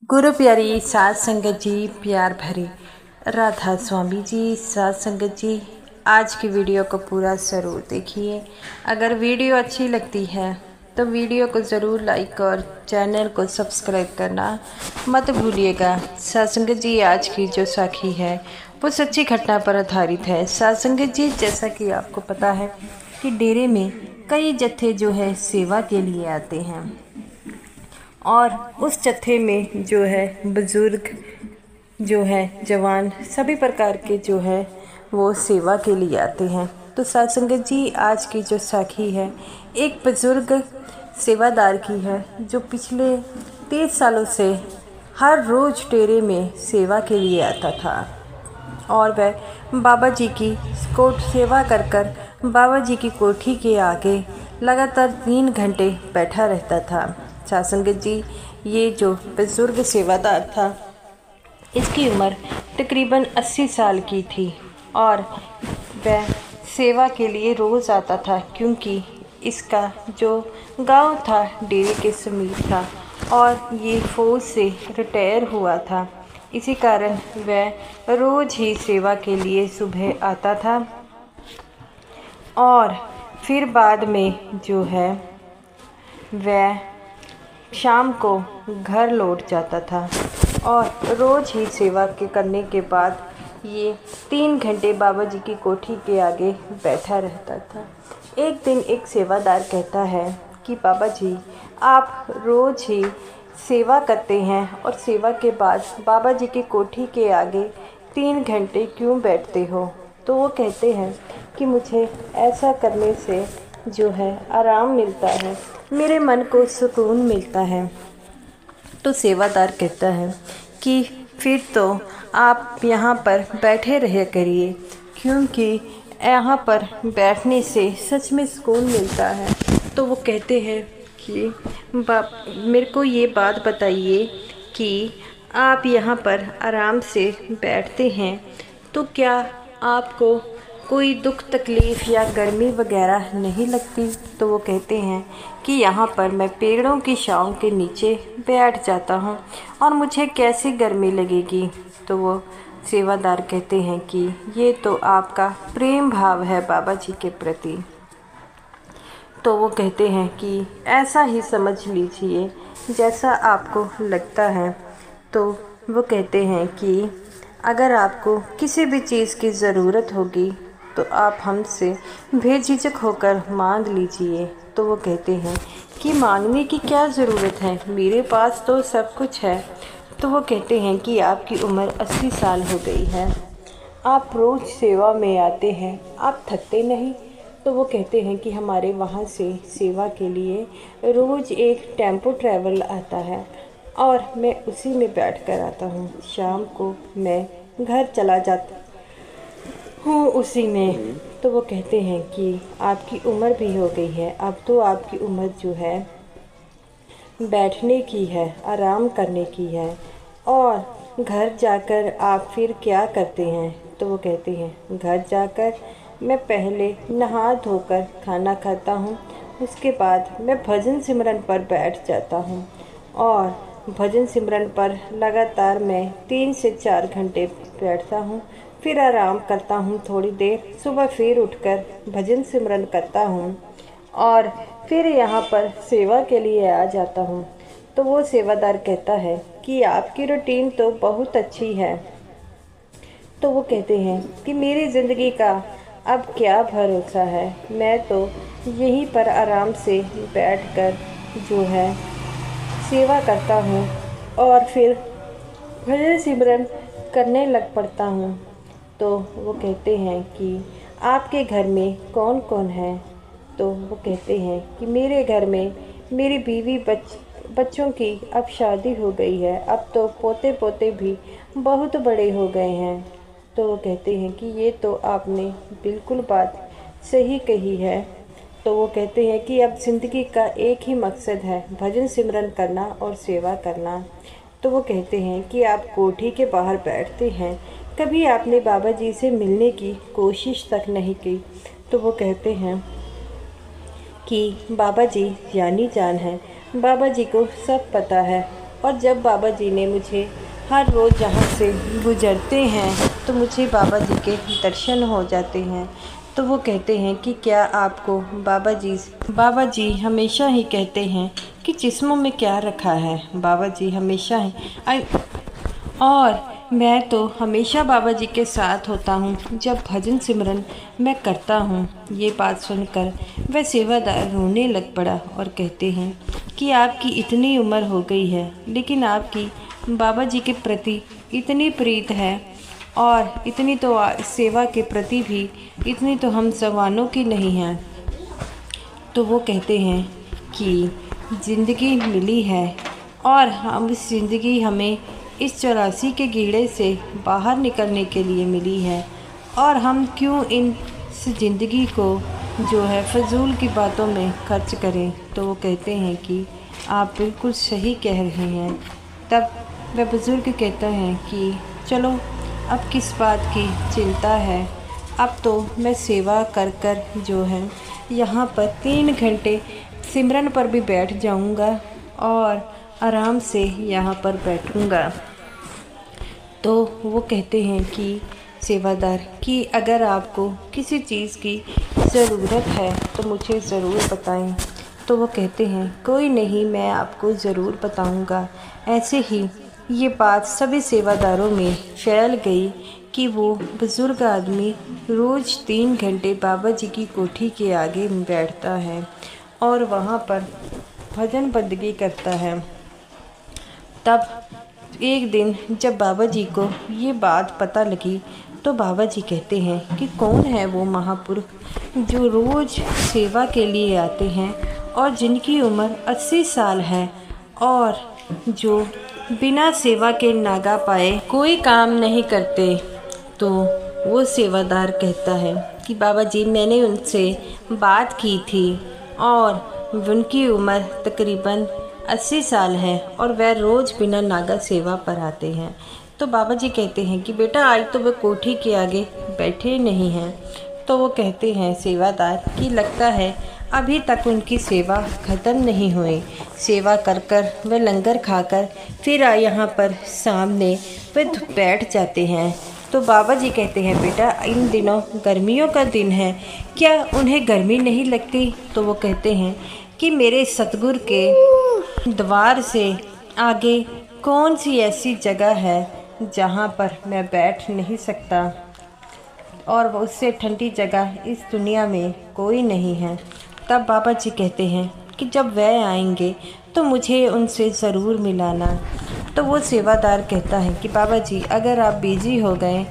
गुरु प्यारी साध संगत जी, प्यार भरी राधा स्वामी जी, साध संगत जी, आज की वीडियो को पूरा ज़रूर देखिए। अगर वीडियो अच्छी लगती है तो वीडियो को ज़रूर लाइक और चैनल को सब्सक्राइब करना मत भूलिएगा। साध संगत जी, आज की जो साखी है वो सच्ची घटना पर आधारित है। साध संगत जी, जैसा कि आपको पता है कि डेरे में कई जत्थे जो है सेवा के लिए आते हैं और उस जत्थे में जो है बुज़ुर्ग जो है जवान सभी प्रकार के जो है वो सेवा के लिए आते हैं। तो साध संगत जी, आज की जो साखी है एक बुज़ुर्ग सेवादार की है जो पिछले 30 सालों से हर रोज़ डेरे में सेवा के लिए आता था और वह बाबा जी की कोट सेवा कर बाबा जी की कोठी के आगे लगातार 3 घंटे बैठा रहता था। साध संगत जी, ये जो बुजुर्ग सेवादार था इसकी उम्र तकरीबन 80 साल की थी और वह सेवा के लिए रोज़ आता था, क्योंकि इसका जो गांव था डेरे के समीप था और ये फौज से रिटायर हुआ था। इसी कारण वह रोज़ ही सेवा के लिए सुबह आता था और फिर बाद में जो है वह शाम को घर लौट जाता था और रोज़ ही सेवा के करने के बाद ये 3 घंटे बाबा जी की कोठी के आगे बैठा रहता था। एक दिन एक सेवादार कहता है कि बाबा जी, आप रोज़ ही सेवा करते हैं और सेवा के बाद बाबा जी की कोठी के आगे 3 घंटे क्यों बैठते हो? तो वो कहते हैं कि मुझे ऐसा करने से जो है आराम मिलता है, मेरे मन को सुकून मिलता है। तो सेवादार कहता है कि फिर तो आप यहाँ पर बैठे रह करिए, क्योंकि यहाँ पर बैठने से सच में सुकून मिलता है। तो वो कहते हैं कि मेरे को ये बात बताइए कि आप यहाँ पर आराम से बैठते हैं तो क्या आपको कोई दुख तकलीफ़ या गर्मी वगैरह नहीं लगती? तो वो कहते हैं कि यहाँ पर मैं पेड़ों की छांव के नीचे बैठ जाता हूँ और मुझे कैसी गर्मी लगेगी। तो वो सेवादार कहते हैं कि ये तो आपका प्रेम भाव है बाबा जी के प्रति। तो वो कहते हैं कि ऐसा ही समझ लीजिए जैसा आपको लगता है। तो वो कहते हैं कि अगर आपको किसी भी चीज़ की ज़रूरत होगी तो आप हमसे बेझिझक होकर मांग लीजिए। तो वो कहते हैं कि मांगने की क्या ज़रूरत है, मेरे पास तो सब कुछ है। तो वो कहते हैं कि आपकी उम्र 80 साल हो गई है, आप रोज़ सेवा में आते हैं, आप थकते नहीं? तो वो कहते हैं कि हमारे वहाँ से सेवा के लिए रोज़ एक टेम्पो ट्रैवल आता है और मैं उसी में बैठ कर आता हूँ। शाम को मैं घर चला जाता हूँ उसी में। तो वो कहते हैं कि आपकी उम्र भी हो गई है, अब तो आपकी उम्र जो है बैठने की है, आराम करने की है, और घर जाकर आप फिर क्या करते हैं? तो वो कहते हैं घर जाकर मैं पहले नहा धोकर खाना खाता हूँ, उसके बाद मैं भजन सिमरन पर बैठ जाता हूँ और भजन सिमरन पर लगातार मैं 3 से 4 घंटे बैठता हूँ, फिर आराम करता हूँ थोड़ी देर, सुबह फिर उठकर भजन सिमरन करता हूँ और फिर यहाँ पर सेवा के लिए आ जाता हूँ। तो वो सेवादार कहता है कि आपकी रूटीन तो बहुत अच्छी है। तो वो कहते हैं कि मेरी ज़िंदगी का अब क्या भरोसा है, मैं तो यहीं पर आराम से बैठकर जो है सेवा करता हूँ और फिर भजन सिमरन करने लग पड़ता हूँ। तो वो कहते हैं कि आपके घर में कौन कौन है? तो वो कहते हैं कि मेरे घर में मेरी बीवी बच्चों की अब शादी हो गई है, अब तो पोते पोते भी बहुत बड़े हो गए हैं। तो वो कहते हैं कि ये तो आपने बिल्कुल बात सही कही है। तो वो कहते हैं कि अब ज़िंदगी का एक ही मकसद है, भजन सिमरन करना और सेवा करना। तो वो कहते हैं कि आप कोठी के बाहर बैठते हैं, कभी आपने बाबा जी से मिलने की कोशिश तक नहीं की? तो वो कहते हैं कि बाबा जी जानी जान है, बाबा जी को सब पता है, और जब बाबा जी ने मुझे हर रोज़ जहाँ से गुजरते हैं तो मुझे बाबा जी के दर्शन हो जाते हैं। तो वो कहते हैं कि क्या आपको बाबा जी हमेशा ही कहते हैं कि जिस्मों में क्या रखा है, बाबा जी हमेशा ही और मैं तो हमेशा बाबा जी के साथ होता हूँ जब भजन सिमरन मैं करता हूँ। ये बात सुनकर वह सेवादार रोने लग पड़ा और कहते हैं कि आपकी इतनी उम्र हो गई है लेकिन आपकी बाबा जी के प्रति इतनी प्रीत है और इतनी तो सेवा के प्रति भी इतनी तो हम जवानों की नहीं है। तो वो कहते हैं कि ज़िंदगी मिली है और हम इस ज़िंदगी हमें इस 84 के कीड़े से बाहर निकलने के लिए मिली है और हम क्यों इस ज़िंदगी को जो है फजूल की बातों में खर्च करें। तो वो कहते हैं कि आप बिल्कुल सही कह रहे हैं। तब वह बुज़ुर्ग कहता है कि चलो अब किस बात की चिंता है, अब तो मैं सेवा कर कर जो है यहाँ पर 3 घंटे सिमरन पर भी बैठ जाऊँगा और आराम से यहाँ पर बैठूँगा। तो वो कहते हैं कि सेवादार कि अगर आपको किसी चीज़ की ज़रूरत है तो मुझे ज़रूर बताएं। तो वो कहते हैं कोई नहीं, मैं आपको ज़रूर बताऊंगा। ऐसे ही ये बात सभी सेवादारों में फैल गई कि वो बुज़ुर्ग आदमी रोज़ 3 घंटे बाबा जी की कोठी के आगे बैठता है और वहाँ पर भजन बंदगी करता है। तब एक दिन जब बाबा जी को ये बात पता लगी तो बाबा जी कहते हैं कि कौन है वो महापुरुष जो रोज़ सेवा के लिए आते हैं और जिनकी उम्र 80 साल है और जो बिना सेवा के नागा पाए कोई काम नहीं करते। तो वो सेवादार कहता है कि बाबा जी मैंने उनसे बात की थी और उनकी उम्र तकरीबन 80 साल है और वह रोज़ बिना नागा सेवा पर आते हैं। तो बाबा जी कहते हैं कि बेटा आज तो वह कोठी के आगे बैठे नहीं हैं। तो वो कहते हैं सेवादार कि लगता है अभी तक उनकी सेवा ख़त्म नहीं हुई। सेवा कर कर वह लंगर खाकर फिर यहाँ पर सामने वह बैठ जाते हैं। तो बाबा जी कहते हैं बेटा इन दिनों गर्मियों का दिन है, क्या उन्हें गर्मी नहीं लगती? तो वो कहते हैं कि मेरे सतगुरु के द्वार से आगे कौन सी ऐसी जगह है जहाँ पर मैं बैठ नहीं सकता और उससे ठंडी जगह इस दुनिया में कोई नहीं है। तब बाबा जी कहते हैं कि जब वह आएंगे तो मुझे उनसे ज़रूर मिलाना। तो वो सेवादार कहता है कि बाबा जी अगर आप बिज़ी हो गए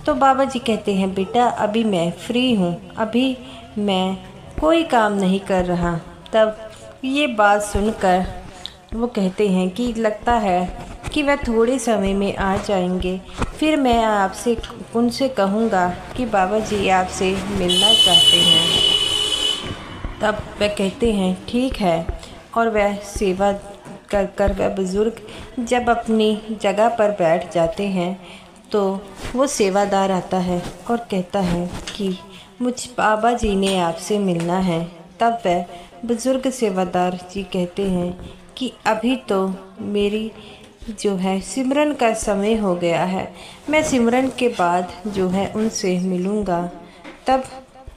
तो बाबा जी कहते हैं बेटा अभी मैं फ्री हूँ, अभी मैं कोई काम नहीं कर रहा। तब ये बात सुनकर वो कहते हैं कि लगता है कि वह थोड़े समय में आ जाएंगे, फिर मैं आपसे उनसे कहूँगा कि बाबा जी आपसे मिलना चाहते हैं। तब वह कहते हैं ठीक है और वह सेवा कर कर वह बुज़ुर्ग जब अपनी जगह पर बैठ जाते हैं तो वो सेवादार आता है और कहता है कि मुझ बाबा जी ने आपसे मिलना है। तब वह बुज़ुर्ग सेवादार जी कहते हैं कि अभी तो मेरी जो है सिमरन का समय हो गया है, मैं सिमरन के बाद जो है उनसे मिलूँगा। तब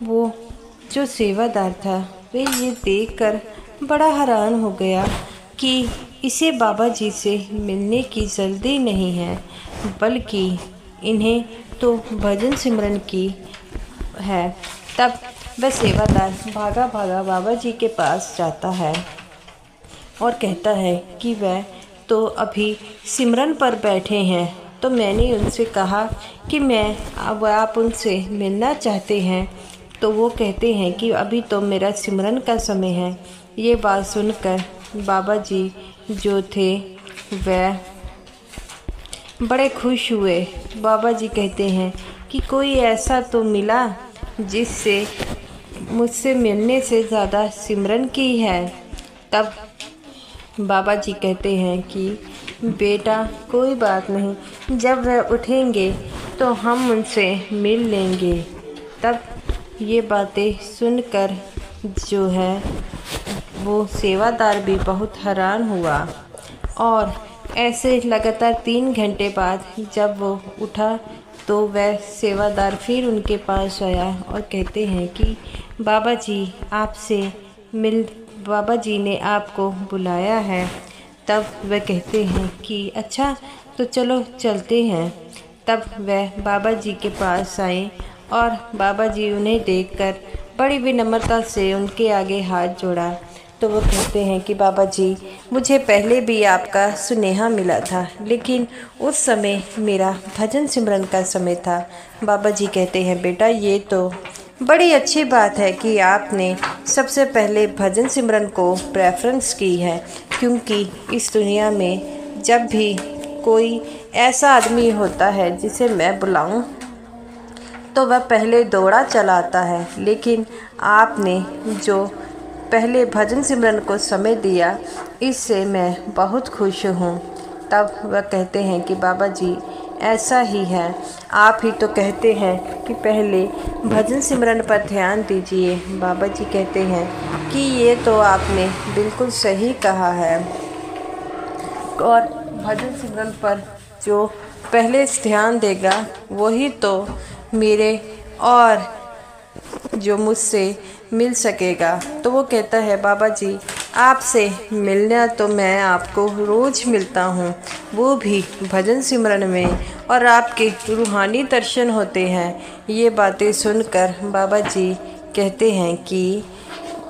वो जो सेवादार था वह ये देखकर बड़ा हैरान हो गया कि इसे बाबा जी से मिलने की जल्दी नहीं है, बल्कि इन्हें तो भजन सिमरन की है। तब वह सेवादार भागा भागा बाबा जी के पास जाता है और कहता है कि वह तो अभी सिमरन पर बैठे हैं, तो मैंने उनसे कहा कि अब आप उनसे मिलना चाहते हैं। तो वो कहते हैं कि अभी तो मेरा सिमरन का समय है। ये बात सुनकर बाबा जी जो थे वह बड़े खुश हुए। बाबा जी कहते हैं कि कोई ऐसा तो मिला जिससे मुझसे मिलने से ज़्यादा सिमरन की है। तब बाबा जी कहते हैं कि बेटा कोई बात नहीं, जब वह उठेंगे तो हम उनसे मिल लेंगे। तब ये बातें सुनकर जो है वो सेवादार भी बहुत हैरान हुआ और ऐसे लगातार 3 घंटे बाद जब वो उठा तो वह सेवादार फिर उनके पास आया और कहते हैं कि बाबा जी ने आपको बुलाया है। तब वह कहते हैं कि अच्छा, तो चलो चलते हैं। तब वह बाबा जी के पास आए और बाबा जी उन्हें देखकर बड़ी विनम्रता से उनके आगे हाथ जोड़ा। तो वो कहते हैं कि बाबा जी, मुझे पहले भी आपका सुनेहा मिला था, लेकिन उस समय मेरा भजन सिमरन का समय था। बाबा जी कहते हैं बेटा, ये तो बड़ी अच्छी बात है कि आपने सबसे पहले भजन सिमरन को प्रेफरेंस की है, क्योंकि इस दुनिया में जब भी कोई ऐसा आदमी होता है जिसे मैं बुलाऊं तो वह पहले दौड़ा चला आता है, लेकिन आपने जो पहले भजन सिमरन को समय दिया, इससे मैं बहुत खुश हूँ। तब वह कहते हैं कि बाबा जी, ऐसा ही है, आप ही तो कहते हैं कि पहले भजन सिमरन पर ध्यान दीजिए। बाबा जी कहते हैं कि ये तो आपने बिल्कुल सही कहा है, और भजन सिमरन पर जो पहले ध्यान देगा वही तो मेरे और जो मुझसे मिल सकेगा। तो वो कहता है बाबा जी, आपसे मिलना तो मैं आपको रोज़ मिलता हूँ, वो भी भजन सिमरन में, और आपके रूहानी दर्शन होते हैं। ये बातें सुनकर बाबा जी कहते हैं कि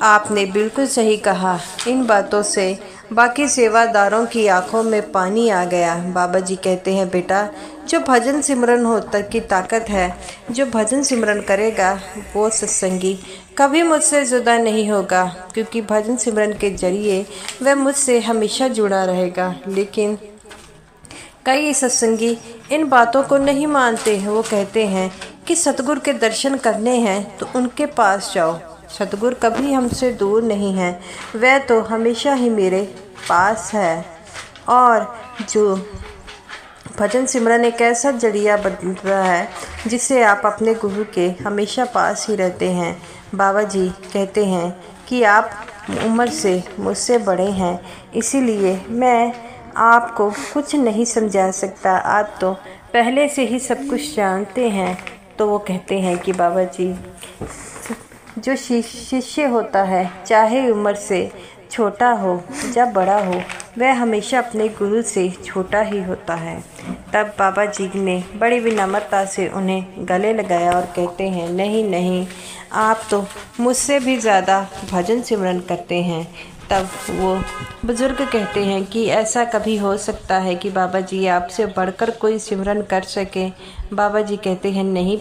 आपने बिल्कुल सही कहा। इन बातों से बाकी सेवादारों की आंखों में पानी आ गया। बाबा जी कहते हैं बेटा, जो भजन सिमरन होता की ताकत है, जो भजन सिमरन करेगा वो सत्संगी कभी मुझसे जुदा नहीं होगा, क्योंकि भजन सिमरन के जरिए वह मुझसे हमेशा जुड़ा रहेगा। लेकिन कई सत्संगी इन बातों को नहीं मानते। वो कहते हैं कि सतगुरु के दर्शन करने हैं तो उनके पास जाओ, सतगुरु कभी हमसे दूर नहीं है, वह तो हमेशा ही मेरे पास है। और जो भजन सिमरन एक ऐसा जरिया बन रहा है जिससे आप अपने गुरु के हमेशा पास ही रहते हैं। बाबा जी कहते हैं कि आप उम्र से मुझसे बड़े हैं, इसीलिए मैं आपको कुछ नहीं समझा सकता, आप तो पहले से ही सब कुछ जानते हैं। तो वो कहते हैं कि बाबा जी, जो शिष्य होता है, चाहे उम्र से छोटा हो या बड़ा हो, वह हमेशा अपने गुरु से छोटा ही होता है। तब बाबा जी ने बड़ी विनम्रता से उन्हें गले लगाया और कहते हैं नहीं नहीं, आप तो मुझसे भी ज़्यादा भजन सिमरन करते हैं। तब वो बुज़ुर्ग कहते हैं कि ऐसा कभी हो सकता है कि बाबा जी आपसे बढ़कर कोई सिमरन कर सके। बाबा जी कहते हैं नहीं,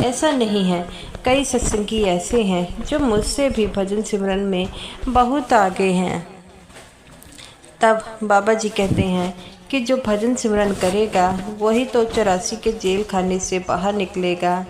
ऐसा नहीं है, कई सत्संगी ऐसे हैं जो मुझसे भी भजन सिमरन में बहुत आगे हैं। तब बाबा जी कहते हैं कि जो भजन सिमरन करेगा वही तो 84 के जेल खाने से बाहर निकलेगा।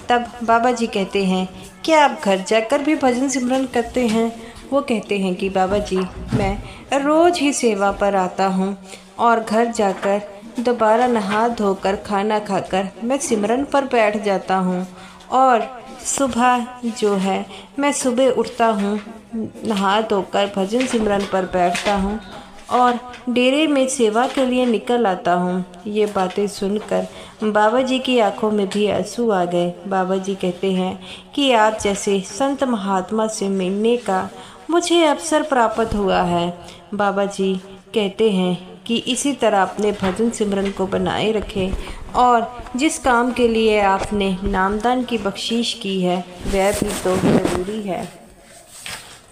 तब बाबा जी कहते हैं क्या आप घर जाकर भी भजन सिमरन करते हैं? वो कहते हैं कि बाबा जी, मैं रोज़ ही सेवा पर आता हूँ और घर जाकर दोबारा नहा धोकर खाना खाकर मैं सिमरन पर बैठ जाता हूँ, और सुबह जो है मैं सुबह उठता हूँ, नहा धोकर भजन सिमरन पर बैठता हूँ और डेरे में सेवा के लिए निकल आता हूँ। ये बातें सुनकर बाबा जी की आंखों में भी आंसू आ गए। बाबा जी कहते हैं कि आप जैसे संत महात्मा से मिलने का मुझे अवसर प्राप्त हुआ है। बाबा जी कहते हैं कि इसी तरह अपने भजन सिमरन को बनाए रखें, और जिस काम के लिए आपने नामदान की बख्शीश की है वह भी तो ज़रूरी है।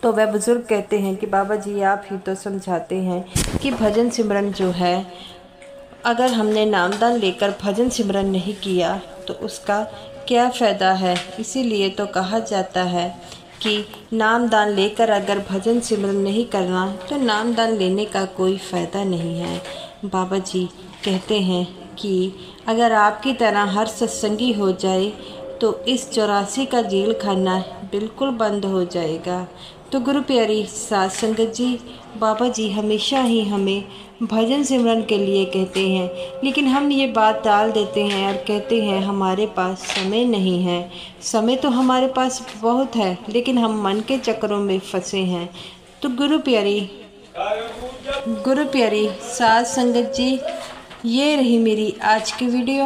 तो वह बुज़ुर्ग कहते हैं कि बाबा जी, आप ही तो समझाते हैं कि भजन सिमरन जो है, अगर हमने नामदान लेकर भजन सिमरन नहीं किया तो उसका क्या फ़ायदा है। इसीलिए तो कहा जाता है कि नामदान लेकर अगर भजन सिमरन नहीं करना तो नामदान लेने का कोई फ़ायदा नहीं है। बाबा जी कहते हैं कि अगर आपकी तरह हर सत्संगी हो जाए तो इस 84 का जेल खाना बिल्कुल बंद हो जाएगा। तो गुरु प्यारी साध संगत जी, बाबा जी हमेशा ही हमें भजन सिमरन के लिए कहते हैं, लेकिन हम ये बात टाल देते हैं और कहते हैं हमारे पास समय नहीं है। समय तो हमारे पास बहुत है, लेकिन हम मन के चक्करों में फंसे हैं। तो गुरु प्यारी गुरु प्यारी साध संगत जी, ये रही मेरी आज की वीडियो।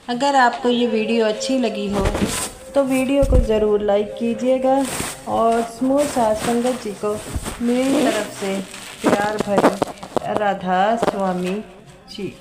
अगर आपको ये वीडियो अच्छी लगी हो तो वीडियो को ज़रूर लाइक कीजिएगा और समूह साध संगत जी को मेरी तरफ से प्यार भरी राधा स्वामी जी।